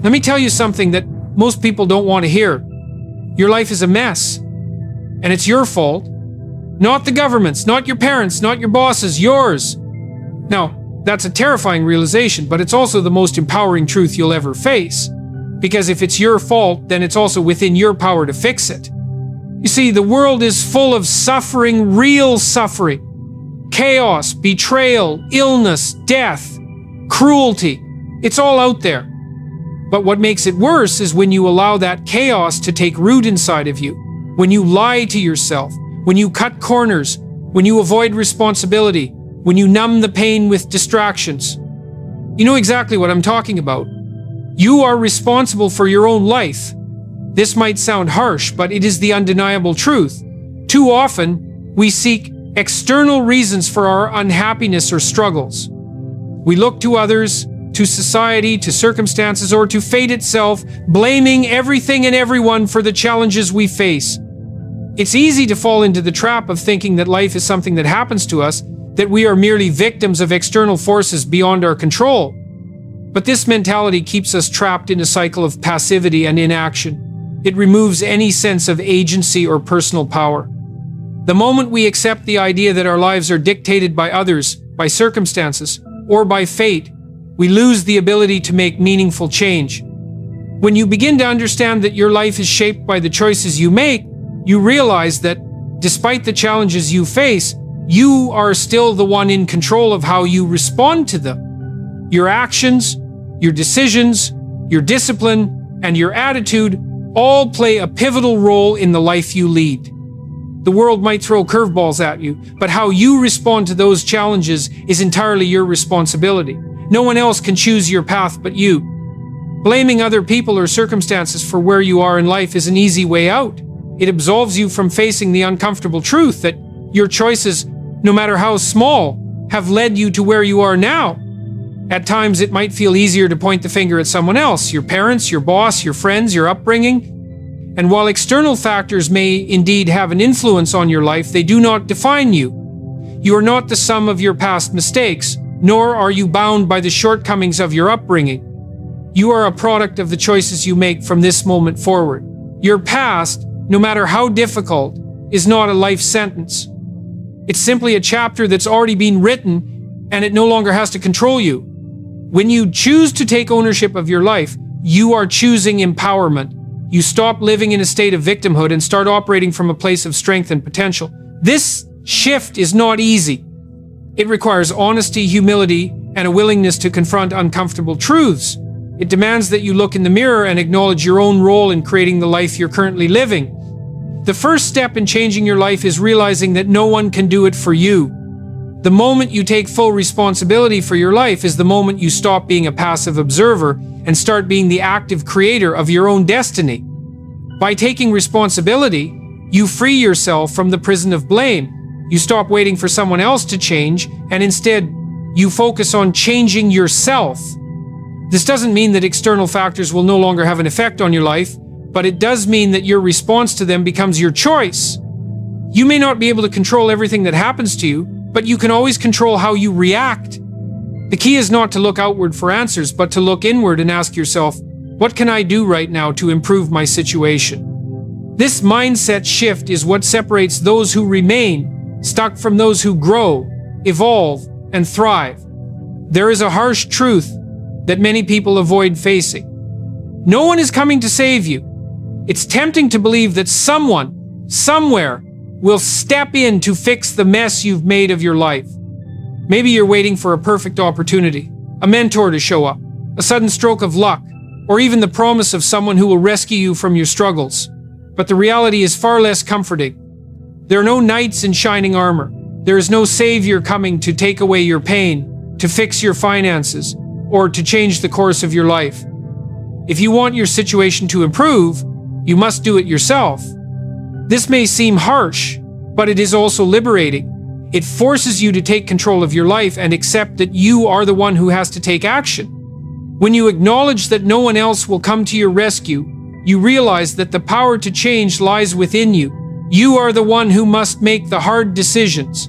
Let me tell you something that most people don't want to hear. Your life is a mess, and it's your fault. Not the government's, not your parents, not your bosses, yours. Now, that's a terrifying realization, but it's also the most empowering truth you'll ever face. Because if it's your fault, then it's also within your power to fix it. You see, the world is full of suffering, real suffering. Chaos, betrayal, illness, death, cruelty. It's all out there. But what makes it worse is when you allow that chaos to take root inside of you. When you lie to yourself, when you cut corners, when you avoid responsibility, when you numb the pain with distractions. You know exactly what I'm talking about. You are responsible for your own life. This might sound harsh, but it is the undeniable truth. Too often, we seek external reasons for our unhappiness or struggles. We look to others, to society, to circumstances, or to fate itself, blaming everything and everyone for the challenges we face. It's easy to fall into the trap of thinking that life is something that happens to us, that we are merely victims of external forces beyond our control. But this mentality keeps us trapped in a cycle of passivity and inaction. It removes any sense of agency or personal power. The moment we accept the idea that our lives are dictated by others, by circumstances, or by fate, we lose the ability to make meaningful change. When you begin to understand that your life is shaped by the choices you make, you realize that, despite the challenges you face, you are still the one in control of how you respond to them. Your actions, your decisions, your discipline, and your attitude all play a pivotal role in the life you lead. The world might throw curveballs at you, but how you respond to those challenges is entirely your responsibility. No one else can choose your path but you. Blaming other people or circumstances for where you are in life is an easy way out. It absolves you from facing the uncomfortable truth that your choices, no matter how small, have led you to where you are now. At times, it might feel easier to point the finger at someone else, your parents, your boss, your friends, your upbringing. And while external factors may indeed have an influence on your life, they do not define you. You are not the sum of your past mistakes, nor are you bound by the shortcomings of your upbringing. You are a product of the choices you make from this moment forward. Your past, no matter how difficult, is not a life sentence. It's simply a chapter that's already been written, and it no longer has to control you. When you choose to take ownership of your life, you are choosing empowerment. You stop living in a state of victimhood and start operating from a place of strength and potential. This shift is not easy. It requires honesty, humility, and a willingness to confront uncomfortable truths. It demands that you look in the mirror and acknowledge your own role in creating the life you're currently living. The first step in changing your life is realizing that no one can do it for you. The moment you take full responsibility for your life is the moment you stop being a passive observer and start being the active creator of your own destiny. By taking responsibility, you free yourself from the prison of blame. You stop waiting for someone else to change, and instead, you focus on changing yourself. This doesn't mean that external factors will no longer have an effect on your life, but it does mean that your response to them becomes your choice. You may not be able to control everything that happens to you, but you can always control how you react. The key is not to look outward for answers, but to look inward and ask yourself, what can I do right now to improve my situation? This mindset shift is what separates those who remain stuck from those who grow, evolve, and thrive. There is a harsh truth that many people avoid facing. No one is coming to save you. It's tempting to believe that someone, somewhere, will step in to fix the mess you've made of your life. Maybe you're waiting for a perfect opportunity, a mentor to show up, a sudden stroke of luck, or even the promise of someone who will rescue you from your struggles. But the reality is far less comforting. There are no knights in shining armor. There is no savior coming to take away your pain, to fix your finances, or to change the course of your life. If you want your situation to improve, you must do it yourself. This may seem harsh, but it is also liberating. It forces you to take control of your life and accept that you are the one who has to take action. When you acknowledge that no one else will come to your rescue, you realize that the power to change lies within you. You are the one who must make the hard decisions.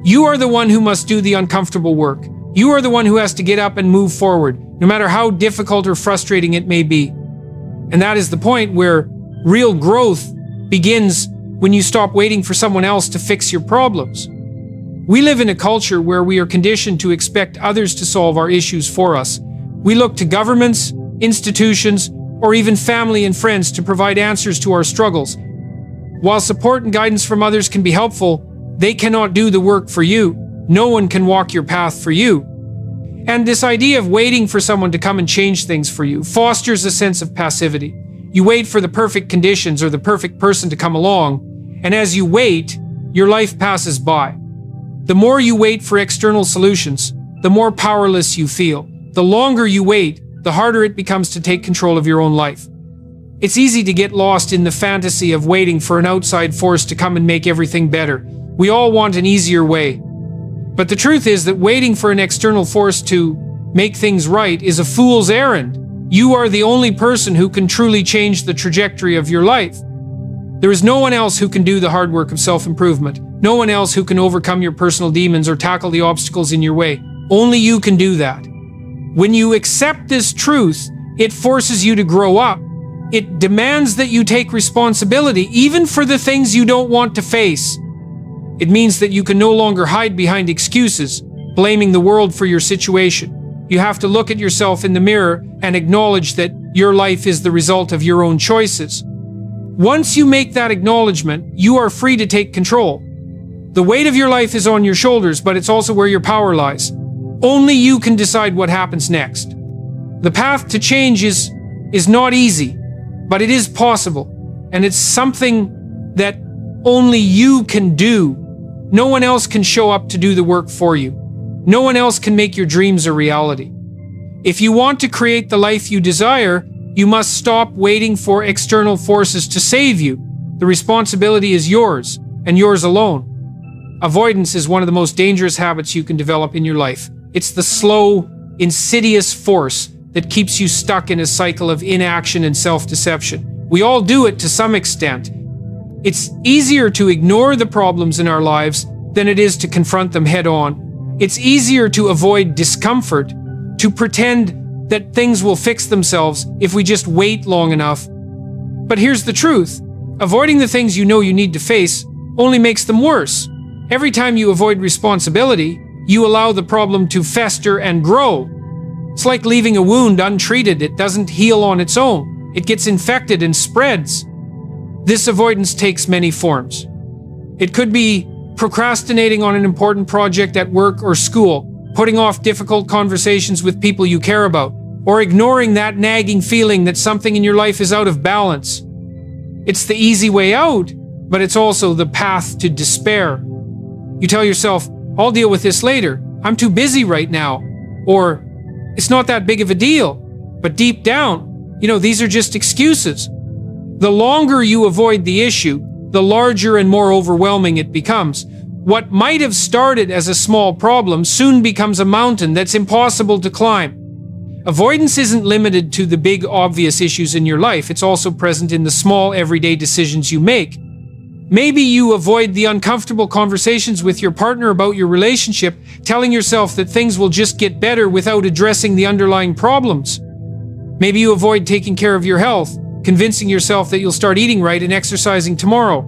You are the one who must do the uncomfortable work. You are the one who has to get up and move forward, no matter how difficult or frustrating it may be. And that is the point where real growth begins when you stop waiting for someone else to fix your problems. We live in a culture where we are conditioned to expect others to solve our issues for us. We look to governments, institutions, or even family and friends to provide answers to our struggles. While support and guidance from others can be helpful, they cannot do the work for you. No one can walk your path for you. And this idea of waiting for someone to come and change things for you fosters a sense of passivity. You wait for the perfect conditions or the perfect person to come along, and as you wait, your life passes by. The more you wait for external solutions, the more powerless you feel. The longer you wait, the harder it becomes to take control of your own life. It's easy to get lost in the fantasy of waiting for an outside force to come and make everything better. We all want an easier way. But the truth is that waiting for an external force to make things right is a fool's errand. You are the only person who can truly change the trajectory of your life. There is no one else who can do the hard work of self-improvement. No one else who can overcome your personal demons or tackle the obstacles in your way. Only you can do that. When you accept this truth, it forces you to grow up. It demands that you take responsibility, even for the things you don't want to face. It means that you can no longer hide behind excuses, blaming the world for your situation. You have to look at yourself in the mirror and acknowledge that your life is the result of your own choices. Once you make that acknowledgement, you are free to take control. The weight of your life is on your shoulders, but it's also where your power lies. Only you can decide what happens next. The path to change is not easy, but it is possible, and it's something that only you can do. No one else can show up to do the work for you. No one else can make your dreams a reality. If you want to create the life you desire, you must stop waiting for external forces to save you. The responsibility is yours, and yours alone. Avoidance is one of the most dangerous habits you can develop in your life. It's the slow, insidious force that keeps you stuck in a cycle of inaction and self-deception. We all do it to some extent. It's easier to ignore the problems in our lives than it is to confront them head-on. It's easier to avoid discomfort, to pretend that things will fix themselves if we just wait long enough. But here's the truth. Avoiding the things you know you need to face only makes them worse. Every time you avoid responsibility, you allow the problem to fester and grow. It's like leaving a wound untreated. It doesn't heal on its own. It gets infected and spreads. This avoidance takes many forms. It could be procrastinating on an important project at work or school, putting off difficult conversations with people you care about, or ignoring that nagging feeling that something in your life is out of balance. It's the easy way out, but it's also the path to despair. You tell yourself, I'll deal with this later. I'm too busy right now. Or, it's not that big of a deal. But deep down, these are just excuses. The longer you avoid the issue, the larger and more overwhelming it becomes. What might have started as a small problem soon becomes a mountain that's impossible to climb. Avoidance isn't limited to the big, obvious issues in your life. It's also present in the small, everyday decisions you make. Maybe you avoid the uncomfortable conversations with your partner about your relationship, telling yourself that things will just get better without addressing the underlying problems. Maybe you avoid taking care of your health, convincing yourself that you'll start eating right and exercising tomorrow.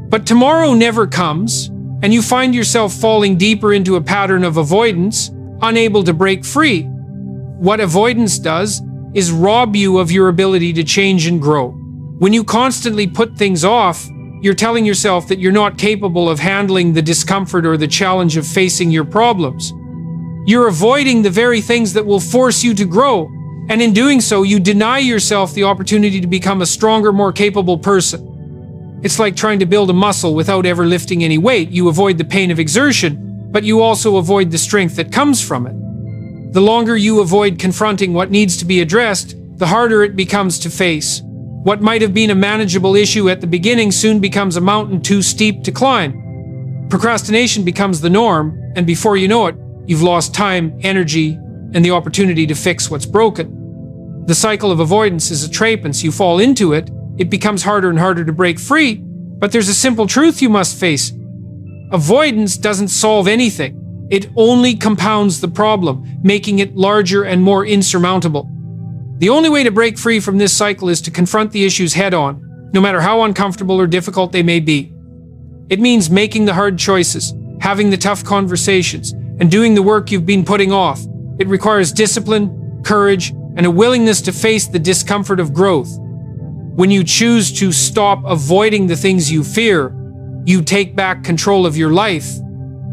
But tomorrow never comes, and you find yourself falling deeper into a pattern of avoidance, unable to break free. What avoidance does is rob you of your ability to change and grow. When you constantly put things off, you're telling yourself that you're not capable of handling the discomfort or the challenge of facing your problems. You're avoiding the very things that will force you to grow, and in doing so, you deny yourself the opportunity to become a stronger, more capable person. It's like trying to build a muscle without ever lifting any weight. You avoid the pain of exertion, but you also avoid the strength that comes from it. The longer you avoid confronting what needs to be addressed, the harder it becomes to face. What might have been a manageable issue at the beginning soon becomes a mountain too steep to climb. Procrastination becomes the norm, and before you know it, you've lost time, energy, and the opportunity to fix what's broken. The cycle of avoidance is a trap, and so you fall into it. It becomes harder and harder to break free, but there's a simple truth you must face. Avoidance doesn't solve anything. It only compounds the problem, making it larger and more insurmountable. The only way to break free from this cycle is to confront the issues head-on, no matter how uncomfortable or difficult they may be. It means making the hard choices, having the tough conversations, and doing the work you've been putting off. It requires discipline, courage, and a willingness to face the discomfort of growth. When you choose to stop avoiding the things you fear, you take back control of your life.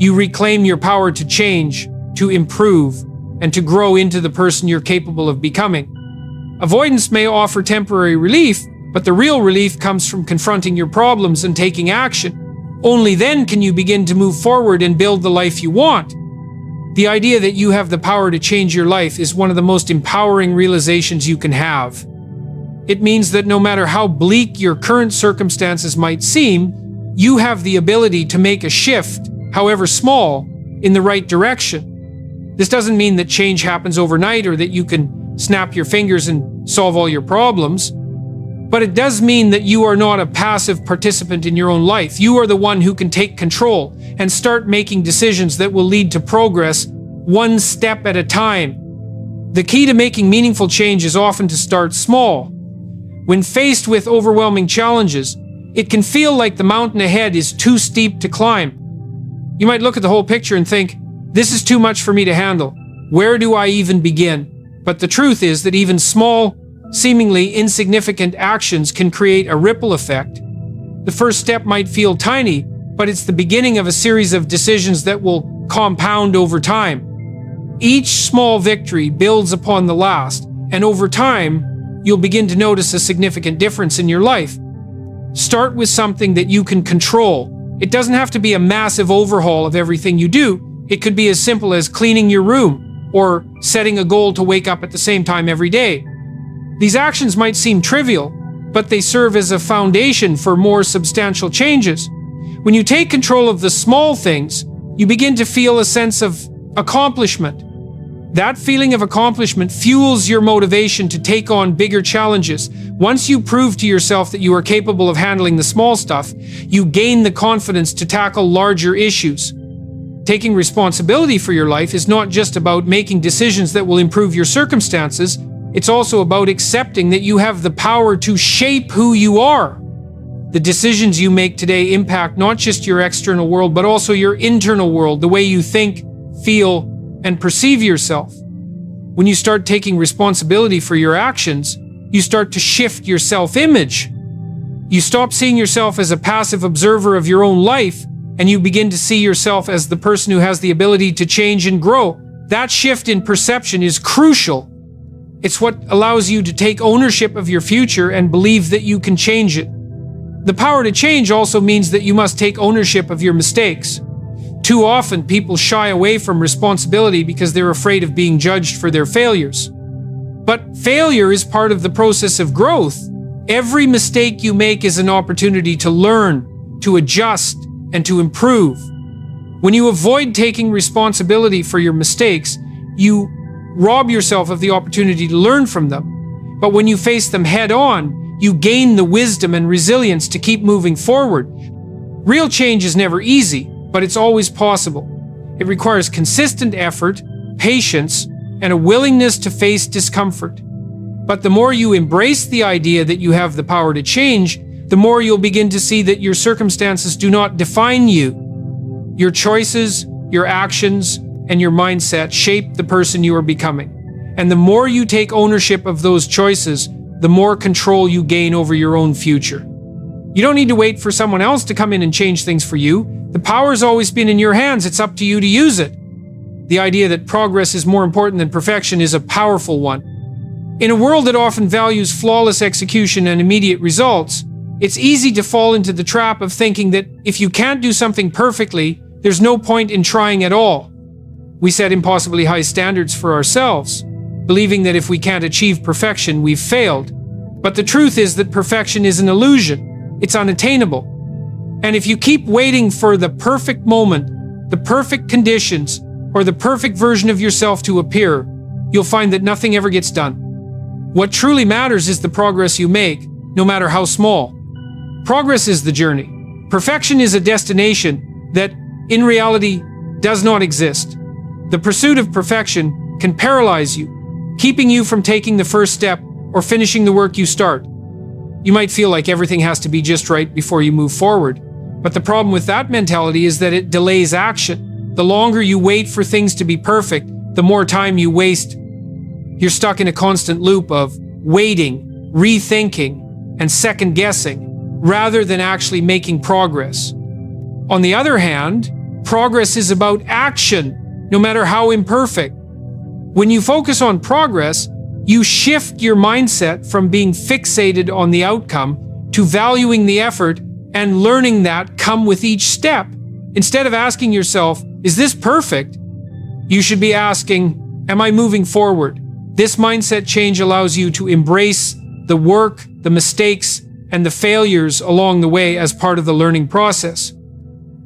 You reclaim your power to change, to improve, and to grow into the person you're capable of becoming. Avoidance may offer temporary relief, but the real relief comes from confronting your problems and taking action. Only then can you begin to move forward and build the life you want. The idea that you have the power to change your life is one of the most empowering realizations you can have. It means that no matter how bleak your current circumstances might seem, you have the ability to make a shift, however small, in the right direction. This doesn't mean that change happens overnight or that you can snap your fingers and solve all your problems. But it does mean that you are not a passive participant in your own life. You are the one who can take control and start making decisions that will lead to progress one step at a time. The key to making meaningful change is often to start small. When faced with overwhelming challenges, it can feel like the mountain ahead is too steep to climb. You might look at the whole picture and think, this is too much for me to handle. Where do I even begin? But the truth is that even small, seemingly insignificant actions can create a ripple effect. The first step might feel tiny, but it's the beginning of a series of decisions that will compound over time. Each small victory builds upon the last, and over time, you'll begin to notice a significant difference in your life. Start with something that you can control. It doesn't have to be a massive overhaul of everything you do. It could be as simple as cleaning your room or setting a goal to wake up at the same time every day. These actions might seem trivial, but they serve as a foundation for more substantial changes. When you take control of the small things, you begin to feel a sense of accomplishment. That feeling of accomplishment fuels your motivation to take on bigger challenges. Once you prove to yourself that you are capable of handling the small stuff, you gain the confidence to tackle larger issues. Taking responsibility for your life is not just about making decisions that will improve your circumstances. It's also about accepting that you have the power to shape who you are. The decisions you make today impact not just your external world, but also your internal world, the way you think, feel, and perceive yourself. When you start taking responsibility for your actions, you start to shift your self-image. You stop seeing yourself as a passive observer of your own life, and you begin to see yourself as the person who has the ability to change and grow. That shift in perception is crucial. It's what allows you to take ownership of your future and believe that you can change it. The power to change also means that you must take ownership of your mistakes. Too often, people shy away from responsibility because they're afraid of being judged for their failures. But failure is part of the process of growth. Every mistake you make is an opportunity to learn, to adjust, and to improve. When you avoid taking responsibility for your mistakes, you rob yourself of the opportunity to learn from them. But when you face them head on, you gain the wisdom and resilience to keep moving forward. Real change is never easy, but it's always possible. It requires consistent effort, patience, and a willingness to face discomfort. But the more you embrace the idea that you have the power to change, the more you'll begin to see that your circumstances do not define you. Your choices, your actions, and your mindset shape the person you are becoming. And the more you take ownership of those choices, the more control you gain over your own future. You don't need to wait for someone else to come in and change things for you. The power's always been in your hands. It's up to you to use it. The idea that progress is more important than perfection is a powerful one. In a world that often values flawless execution and immediate results, it's easy to fall into the trap of thinking that if you can't do something perfectly, there's no point in trying at all. We set impossibly high standards for ourselves, believing that if we can't achieve perfection, we've failed. But the truth is that perfection is an illusion. It's unattainable. And if you keep waiting for the perfect moment, the perfect conditions, or the perfect version of yourself to appear, you'll find that nothing ever gets done. What truly matters is the progress you make, no matter how small. Progress is the journey. Perfection is a destination that, in reality, does not exist. The pursuit of perfection can paralyze you, keeping you from taking the first step or finishing the work you start. You might feel like everything has to be just right before you move forward, but the problem with that mentality is that it delays action. The longer you wait for things to be perfect, the more time you waste. You're stuck in a constant loop of waiting, rethinking, and second-guessing, rather than actually making progress. On the other hand, progress is about action, no matter how imperfect. When you focus on progress, you shift your mindset from being fixated on the outcome to valuing the effort and learning that come with each step. Instead of asking yourself, is this perfect? You should be asking, am I moving forward? This mindset change allows you to embrace the work, the mistakes, and the failures along the way as part of the learning process.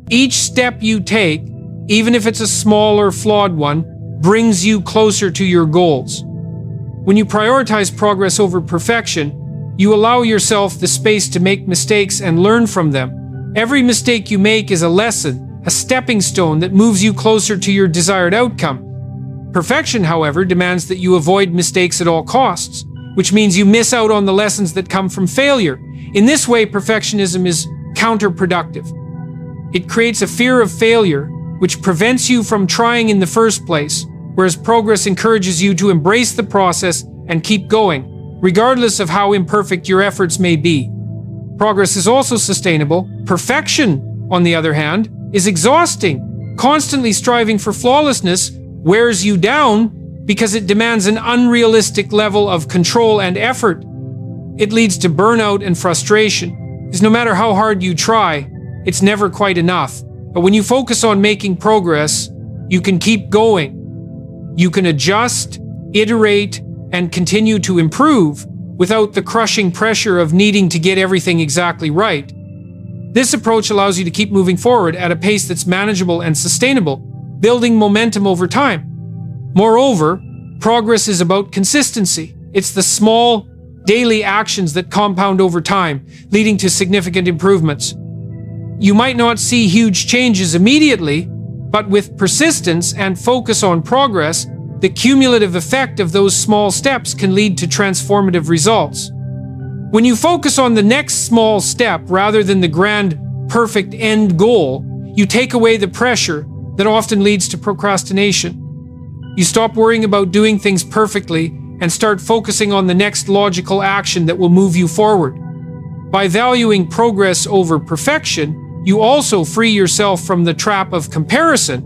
Each step you take, even if it's a small or flawed one, brings you closer to your goals. When you prioritize progress over perfection, you allow yourself the space to make mistakes and learn from them. Every mistake you make is a lesson, a stepping stone that moves you closer to your desired outcome. Perfection, however, demands that you avoid mistakes at all costs, which means you miss out on the lessons that come from failure. In this way, perfectionism is counterproductive. It creates a fear of failure, which prevents you from trying in the first place, whereas progress encourages you to embrace the process and keep going, regardless of how imperfect your efforts may be. Progress is also sustainable. Perfection, on the other hand, is exhausting. Constantly striving for flawlessness wears you down because it demands an unrealistic level of control and effort. It leads to burnout and frustration, because no matter how hard you try, it's never quite enough. But when you focus on making progress, you can keep going. You can adjust, iterate, and continue to improve without the crushing pressure of needing to get everything exactly right. This approach allows you to keep moving forward at a pace that's manageable and sustainable, building momentum over time. Moreover, progress is about consistency. It's the small, daily actions that compound over time, leading to significant improvements. You might not see huge changes immediately, but with persistence and focus on progress, the cumulative effect of those small steps can lead to transformative results. When you focus on the next small step rather than the grand, perfect end goal, you take away the pressure that often leads to procrastination. You stop worrying about doing things perfectly and start focusing on the next logical action that will move you forward. By valuing progress over perfection, you also free yourself from the trap of comparison.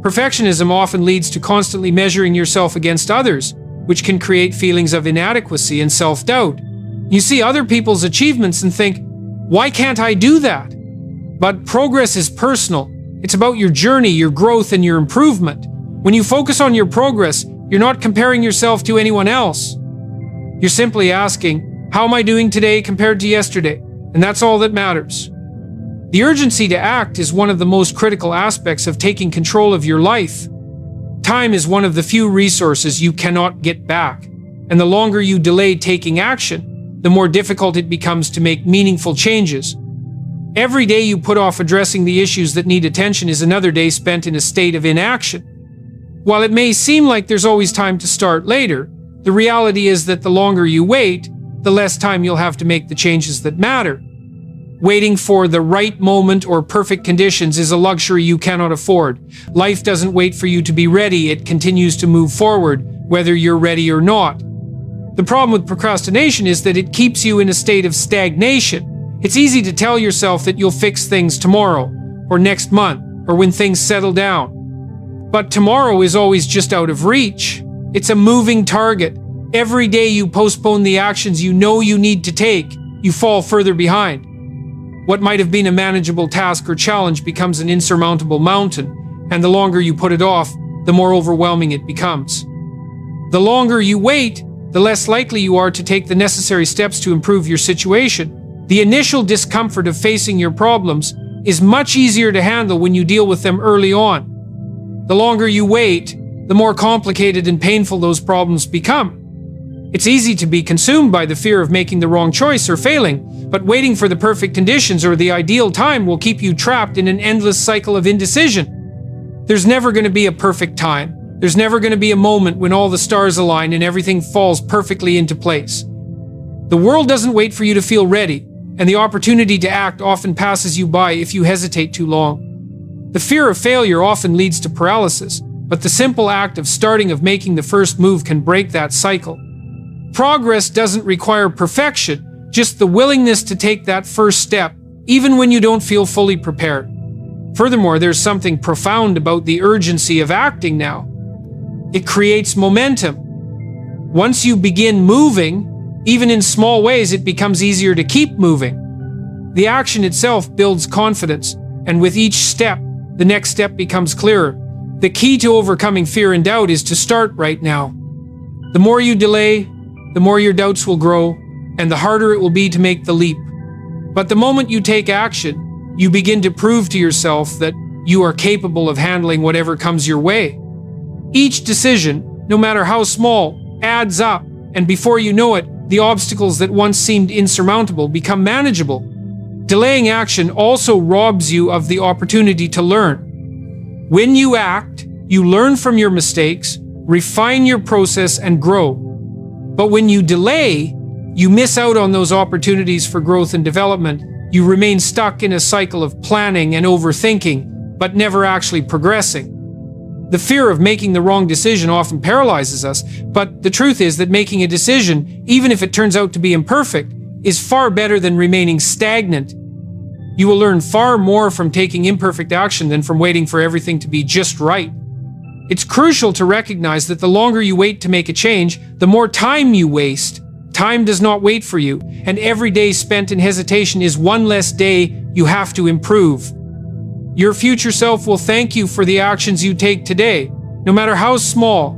Perfectionism often leads to constantly measuring yourself against others, which can create feelings of inadequacy and self-doubt. You see other people's achievements and think, why can't I do that? But progress is personal. It's about your journey, your growth, and your improvement. When you focus on your progress, you're not comparing yourself to anyone else. You're simply asking, how am I doing today compared to yesterday? And that's all that matters. The urgency to act is one of the most critical aspects of taking control of your life. Time is one of the few resources you cannot get back, and the longer you delay taking action, the more difficult it becomes to make meaningful changes. Every day you put off addressing the issues that need attention is another day spent in a state of inaction. While it may seem like there's always time to start later, the reality is that the longer you wait, the less time you'll have to make the changes that matter. Waiting for the right moment or perfect conditions is a luxury you cannot afford. Life doesn't wait for you to be ready, it continues to move forward, whether you're ready or not. The problem with procrastination is that it keeps you in a state of stagnation. It's easy to tell yourself that you'll fix things tomorrow, or next month, or when things settle down. But tomorrow is always just out of reach. It's a moving target. Every day you postpone the actions you know you need to take, you fall further behind. What might have been a manageable task or challenge becomes an insurmountable mountain, and the longer you put it off, the more overwhelming it becomes. The longer you wait, the less likely you are to take the necessary steps to improve your situation. The initial discomfort of facing your problems is much easier to handle when you deal with them early on. The longer you wait, the more complicated and painful those problems become. It's easy to be consumed by the fear of making the wrong choice or failing, but waiting for the perfect conditions or the ideal time will keep you trapped in an endless cycle of indecision. There's never going to be a perfect time. There's never going to be a moment when all the stars align and everything falls perfectly into place. The world doesn't wait for you to feel ready, and the opportunity to act often passes you by if you hesitate too long. The fear of failure often leads to paralysis, but the simple act of making the first move can break that cycle. Progress doesn't require perfection, just the willingness to take that first step, even when you don't feel fully prepared. Furthermore, there's something profound about the urgency of acting now. It creates momentum. Once you begin moving, even in small ways, it becomes easier to keep moving. The action itself builds confidence, and with each step, the next step becomes clearer. The key to overcoming fear and doubt is to start right now. The more you delay, the more your doubts will grow, and the harder it will be to make the leap. But the moment you take action, you begin to prove to yourself that you are capable of handling whatever comes your way. Each decision, no matter how small, adds up, and before you know it, the obstacles that once seemed insurmountable become manageable. Delaying action also robs you of the opportunity to learn. When you act, you learn from your mistakes, refine your process, and grow. But when you delay, you miss out on those opportunities for growth and development. You remain stuck in a cycle of planning and overthinking, but never actually progressing. The fear of making the wrong decision often paralyzes us, but the truth is that making a decision, even if it turns out to be imperfect, is far better than remaining stagnant. You will learn far more from taking imperfect action than from waiting for everything to be just right. It's crucial to recognize that the longer you wait to make a change, the more time you waste. Time does not wait for you, and every day spent in hesitation is one less day you have to improve. Your future self will thank you for the actions you take today, no matter how small.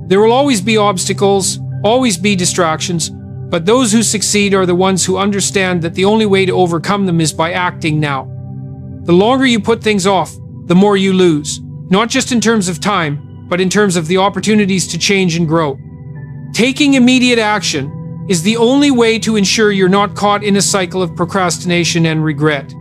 There will always be obstacles, always be distractions, but those who succeed are the ones who understand that the only way to overcome them is by acting now. The longer you put things off, the more you lose, not just in terms of time, but in terms of the opportunities to change and grow. Taking immediate action is the only way to ensure you're not caught in a cycle of procrastination and regret.